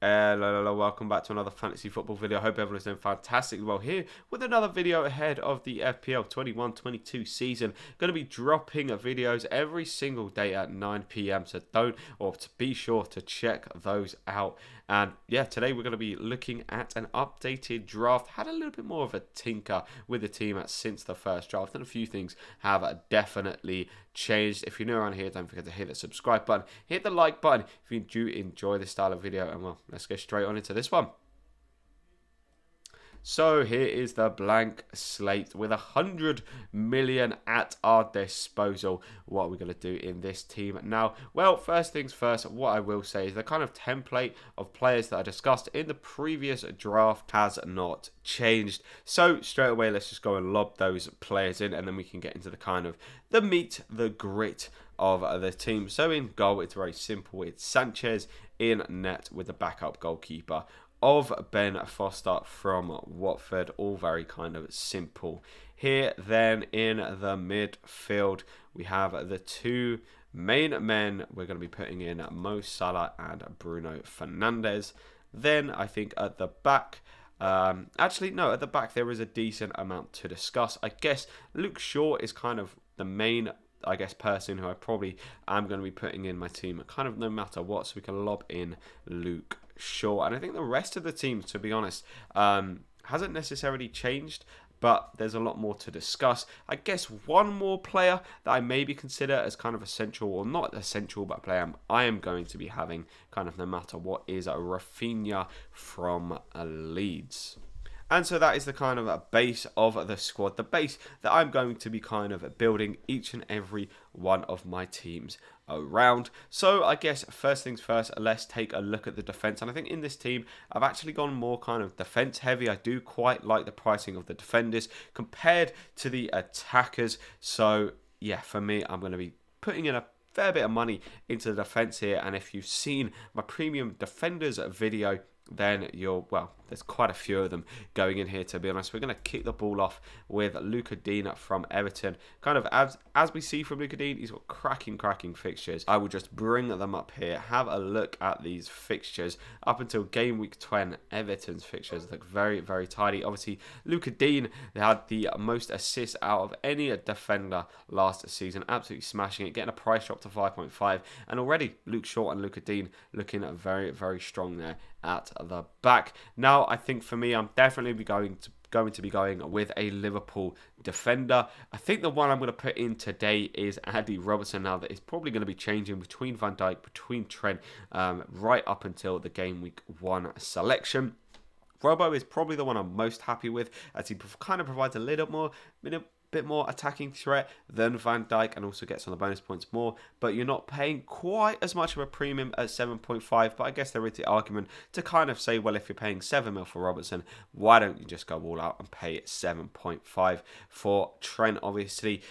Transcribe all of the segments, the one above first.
Hello, welcome back to another fantasy football video. I hope everyone's doing fantastic. Well, here with another video ahead of the FPL 21-22 season. Going to be dropping videos every single day at 9 p.m. So to be sure to check those out. And yeah, today we're going to be looking at an updated draft. Had a little bit more of a tinker with the team since the first draft, and a few things have definitely changed. If you're new around here, don't forget to hit the subscribe button, hit the like button if you do enjoy this style of video, and well, let's get straight on into this one. So here is the blank slate with 100 million at our disposal. What are we going to do in this team now? Well, first things first, what I will say is the kind of template of players that I discussed in the previous draft has not changed. So straight away, let's just go and lob those players in, and then we can get into the kind of the meat, the grit of the team. So in goal, it's very simple. It's Sanchez in net with the backup goalkeeper of Ben Foster from Watford. All very kind of simple here. Then in the midfield, we have the two main men. We're going to be putting in Mo Salah and Bruno Fernandes. Then I think at the back, actually no, at the back there is a decent amount to discuss. I guess Luke Shaw is kind of the main person who I probably am going to be putting in my team kind of no matter what, so we can lob in Luke Shaw. And I think the rest of the team, to be honest, hasn't necessarily changed, but there's a lot more to discuss. I guess one more player that I maybe consider as kind of essential, or not essential, but a player I am going to be having kind of no matter what, is Rafinha from Leeds. And so that is the kind of base of the squad, the base that I'm going to be kind of building each and every one of my teams around. So I guess first things first, let's take a look at the defense. And I think in this team, I've actually gone more kind of defense heavy. I do quite like the pricing of the defenders compared to the attackers. So yeah, for me, I'm going to be putting in a fair bit of money into the defense here. And if you've seen my premium defenders video, then there's quite a few of them going in here, to be honest. We're going to kick the ball off with Luca Dean from Everton. Kind of as we see from Luca Dean, he's got cracking fixtures. I will just bring them up here. Have a look at these fixtures. Up until game week 10, Everton's fixtures look very, very tidy. Obviously, Luca Dean had the most assists out of any defender last season. Absolutely smashing it, getting a price drop to 5.5. And already, Luke Shaw and Luca Dean looking very, very strong there at the back. Now, I think for me, I'm definitely going to be going with a Liverpool defender. I think the one I'm going to put in today is Andy Robertson. Now, that is probably going to be changing between Van Dijk, between Trent, right up until the game week 1 selection. Robo is probably the one I'm most happy with, as he kind of provides a little bit more attacking threat than Van Dijk, and also gets on the bonus points more, but you're not paying quite as much of a premium at 7.5. But I guess there is the argument to kind of say, well, if you're paying 7 mil for Robertson, why don't you just go all out and pay 7.5 for Trent? Obviously,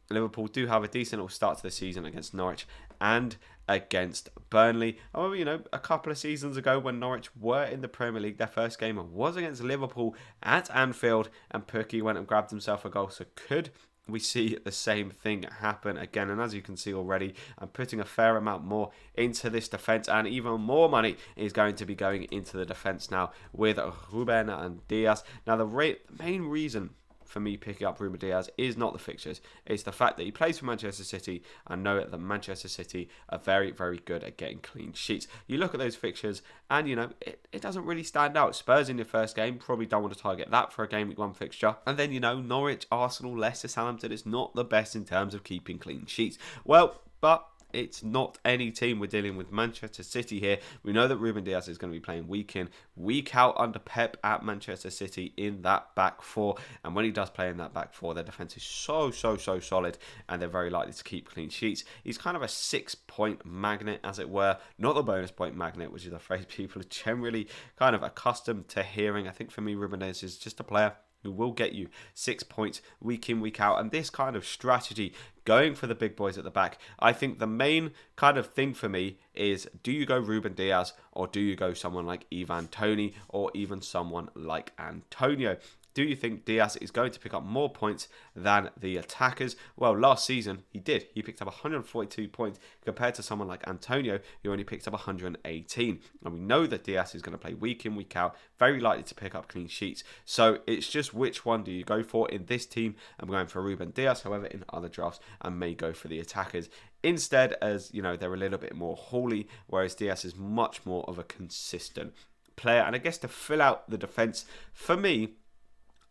Liverpool do have a decent little start to the season against Norwich and against Burnley. However, a couple of seasons ago when Norwich were in the Premier League, their first game was against Liverpool at Anfield, and Pukki went and grabbed himself a goal. So could we see the same thing happen again? And as you can see already, I'm putting a fair amount more into this defence, and even more money is going to be going into the defence now with Ruben and Diaz. Now, the main reason for me picking up Ruben Diaz is not the fixtures. It's the fact that he plays for Manchester City. I know that Manchester City are very, very good at getting clean sheets. You look at those fixtures and, it doesn't really stand out. Spurs in your first game, probably don't want to target that for a game week 1 fixture. And then, Norwich, Arsenal, Leicester, Southampton, it's not the best in terms of keeping clean sheets. Well, but it's not any team. We're dealing with Manchester City here. We know that Ruben Diaz is going to be playing week in, week out under Pep at Manchester City in that back four. And when he does play in that back four, their defence is so solid, and they're very likely to keep clean sheets. He's kind of a 6-point magnet, as it were. Not the bonus point magnet, which is a phrase people are generally kind of accustomed to hearing. I think for me, Ruben Diaz is just a player who will get you 6 points week in, week out. And this kind of strategy, going for the big boys at the back, I think the main kind of thing for me is, do you go Ruben Diaz, or do you go someone like Ivan Toney, or even someone like Antonio? Do you think Diaz is going to pick up more points than the attackers? Well, last season he did. He picked up 142 points compared to someone like Antonio, who only picked up 118. And we know that Diaz is going to play week in, week out, very likely to pick up clean sheets. So it's just which one do you go for in this team? I'm going for Ruben Diaz. However, in other drafts, I may go for the attackers instead, as you know, they're a little bit more holy, whereas Diaz is much more of a consistent player. And I guess to fill out the defense, for me,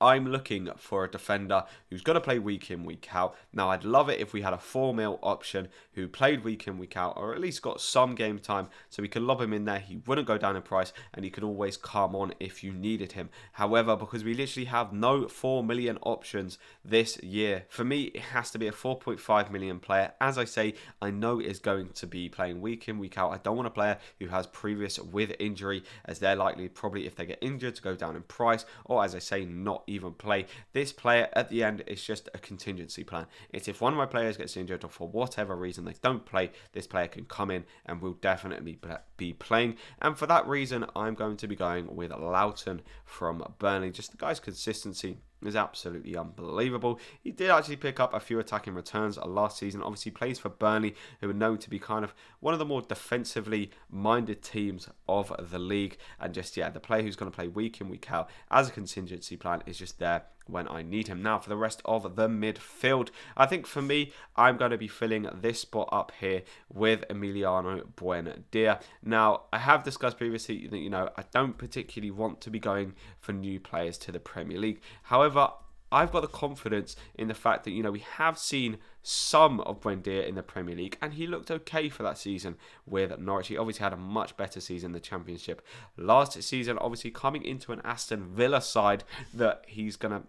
I'm looking for a defender who's going to play week in, week out. Now, I'd love it if we had a 4 mil option who played week in, week out, or at least got some game time so we could lob him in there. He wouldn't go down in price and he could always come on if you needed him. However, because we literally have no 4 million options this year, for me, it has to be a 4.5 million player. As I say, I know is going to be playing week in, week out. I don't want a player who has previous with injury, as they're likely, probably if they get injured, to go down in price, or as I say, not even play. This player at the end is just a contingency plan. It's if one of my players gets injured or for whatever reason they don't play, this player can come in and will definitely be playing. And for that reason, I'm going to be going with Loughton from Burnley. Just the guy's consistency is absolutely unbelievable. He did actually pick up a few attacking returns last season. Obviously plays for Burnley, who are known to be kind of one of the more defensively minded teams of the league. And just, yeah, the player who's going to play week in, week out as a contingency plan is just there when I need him. Now, for the rest of the midfield, I think for me, I'm going to be filling this spot up here with Emiliano Buendia. Now, I have discussed previously that, you know, I don't particularly want to be going for new players to the Premier League. However, I've got the confidence in the fact that, you know, we have seen some of Buendia in the Premier League, and he looked okay for that season with Norwich. He obviously had a much better season in the Championship last season, obviously coming into an Aston Villa side that he's going to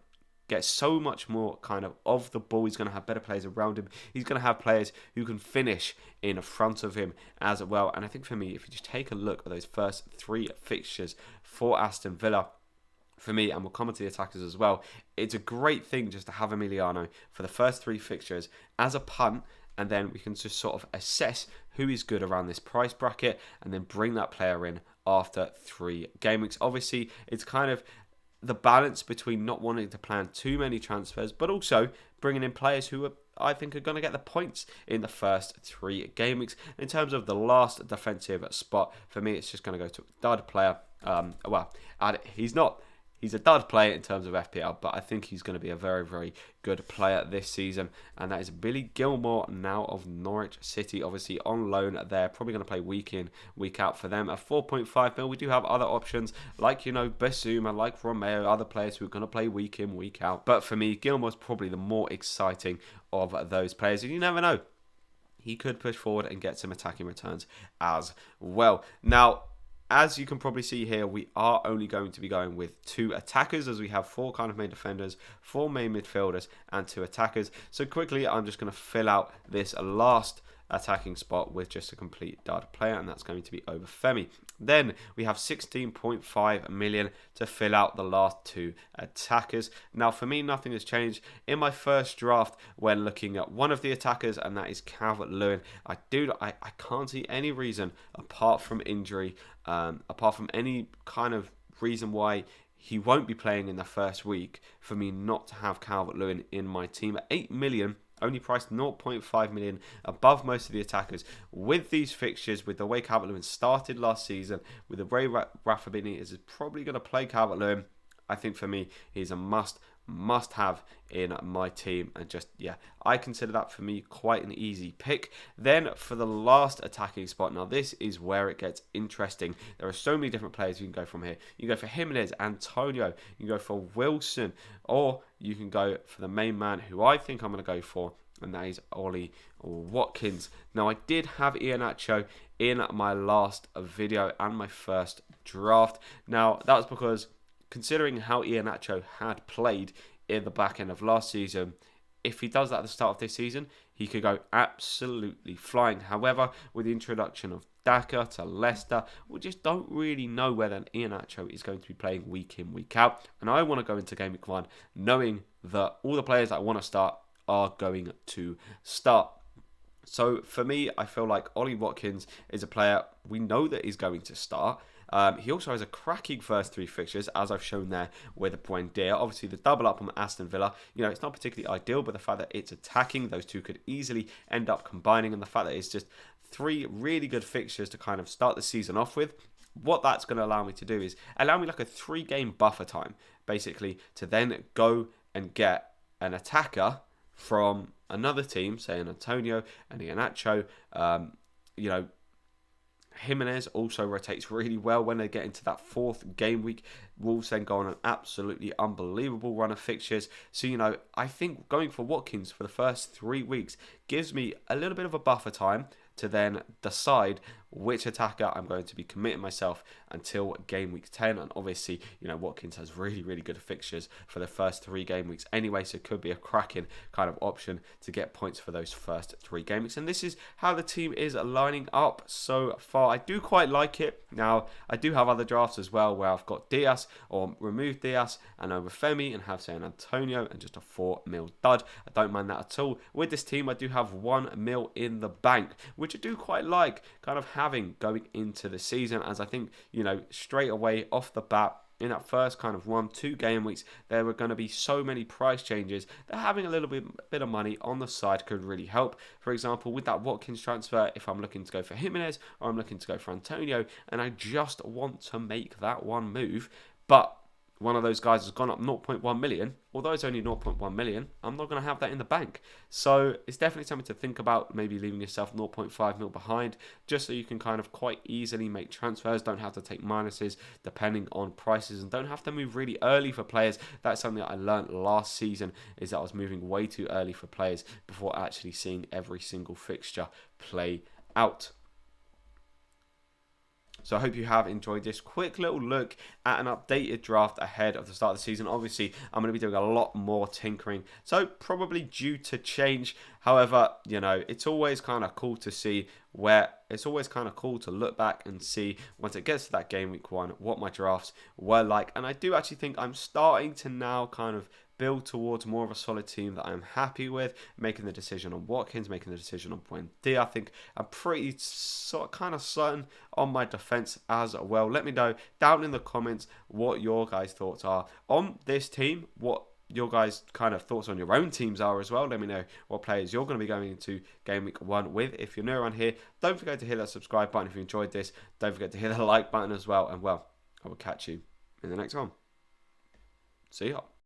get so much more kind of the ball. He's going to have better players around him. He's going to have players who can finish in front of him as well. And I think for me, if you just take a look at those first 3 fixtures for Aston Villa, for me, and we'll come on to the attackers as well, it's a great thing just to have Emiliano for the first 3 fixtures as a punt, and then we can just sort of assess who is good around this price bracket and then bring that player in after 3 game weeks. Obviously, it's kind of the balance between not wanting to plan too many transfers, but also bringing in players who I think are going to get the points in the first 3 game weeks. In terms of the last defensive spot, for me, it's just going to go to a dud player. He's a dud player in terms of FPL, but I think he's going to be a very, very good player this season. And that is Billy Gilmore, now of Norwich City, obviously on loan there. Probably going to play week in, week out for them. At 4.5 mil, we do have other options like, you know, Basuma, like Romeo, other players who are going to play week in, week out. But for me, Gilmore's probably the more exciting of those players. And you never know, he could push forward and get some attacking returns as well. Now, as you can probably see here, we are only going to be going with 2 attackers, as we have 4 kind of main defenders, 4 main midfielders, and 2 attackers. So quickly, I'm just going to fill out this last attacking spot with just a complete dud player, and that's going to be Obafemi. Then we have 16.5 million to fill out the last 2 attackers. Now, for me, nothing has changed. In my first draft, when looking at one of the attackers, and that is Calvert-Lewin, I can't see any reason apart from injury, apart from any kind of reason why he won't be playing in the first week, for me not to have Calvert-Lewin in my team. At 8 million, only priced 0.5 million above most of the attackers. With these fixtures, with the way Calvert-Lewin started last season, with the way Rafa Benitez is probably going to play Calvert-Lewin, I think for me, he's a must have in my team. And just, yeah, I consider that for me quite an easy pick. Then for the last attacking spot, now this is where it gets interesting. There are so many different players you can go from here. You can go for Jimenez, Antonio, you can go for Wilson, or you can go for the main man who I think I'm going to go for, and that is Ollie Watkins. Now, I did have Iheanacho in my last video and my first draft. Now, that was because, considering how Iheanacho had played in the back end of last season, if he does that at the start of this season, he could go absolutely flying. However, with the introduction of Daka to Leicester, we just don't really know whether Iheanacho is going to be playing week in, week out. And I want to go into Game Week 1 knowing that all the players that I want to start are going to start. So for me, I feel like Ollie Watkins is a player we know that is going to start. He also has a cracking first 3 fixtures, as I've shown there with Buendia. Obviously, the double up on Aston Villa, it's not particularly ideal, but the fact that it's attacking, those two could easily end up combining, and the fact that it's just 3 really good fixtures to kind of start the season off with. What that's going to allow me to do is allow me like a 3-game buffer time, basically, to then go and get an attacker from another team, say an Antonio and Iheanacho. Jimenez also rotates really well when they get into that 4th game week. Wolves then go on an absolutely unbelievable run of fixtures. So, I think going for Watkins for the first 3 weeks gives me a little bit of a buffer time to then decide which attacker I'm going to be committing myself until game week 10. And obviously, Watkins has really, really good fixtures for the first 3 game weeks anyway, so it could be a cracking kind of option to get points for those first 3 game weeks. And this is how the team is lining up so far. I do quite like it. Now, I do have other drafts as well where I've got Diaz or remove Diaz and Obafemi and have, say, an Antonio and just a 4 mil dud. I don't mind that at all. With this team, I do have 1 mil in the bank, which I do quite like kind of having going into the season, as I think, straight away off the bat, in that first kind of 1-2 game weeks, there were going to be so many price changes that having a little bit of money on the side could really help. For example, with that Watkins transfer, if I'm looking to go for Jimenez or I'm looking to go for Antonio, and I just want to make that one move, but one of those guys has gone up 0.1 million, although it's only 0.1 million, I'm not going to have that in the bank. So it's definitely something to think about, maybe leaving yourself 0.5 mil behind, just so you can kind of quite easily make transfers, don't have to take minuses depending on prices, and don't have to move really early for players. That's something that I learned last season, is that I was moving way too early for players before actually seeing every single fixture play out. So I hope you have enjoyed this quick little look at an updated draft ahead of the start of the season. Obviously, I'm going to be doing a lot more tinkering, so probably due to change. However, it's always kind of cool to see it's always kind of cool to look back and see, once it gets to that game week 1, what my drafts were like. And I do actually think I'm starting to now kind of build towards more of a solid team that I'm happy with, making the decision on Watkins, making the decision on Buendia. I think I'm pretty kind of certain on my defence as well. Let me know down in the comments what your guys' thoughts are on this team, what your guys' kind of thoughts on your own teams are as well. Let me know what players you're going to be going into game week 1 with. If you're new around here, don't forget to hit that subscribe button. If you enjoyed this, don't forget to hit the like button as well. And I will catch you in the next one. See ya.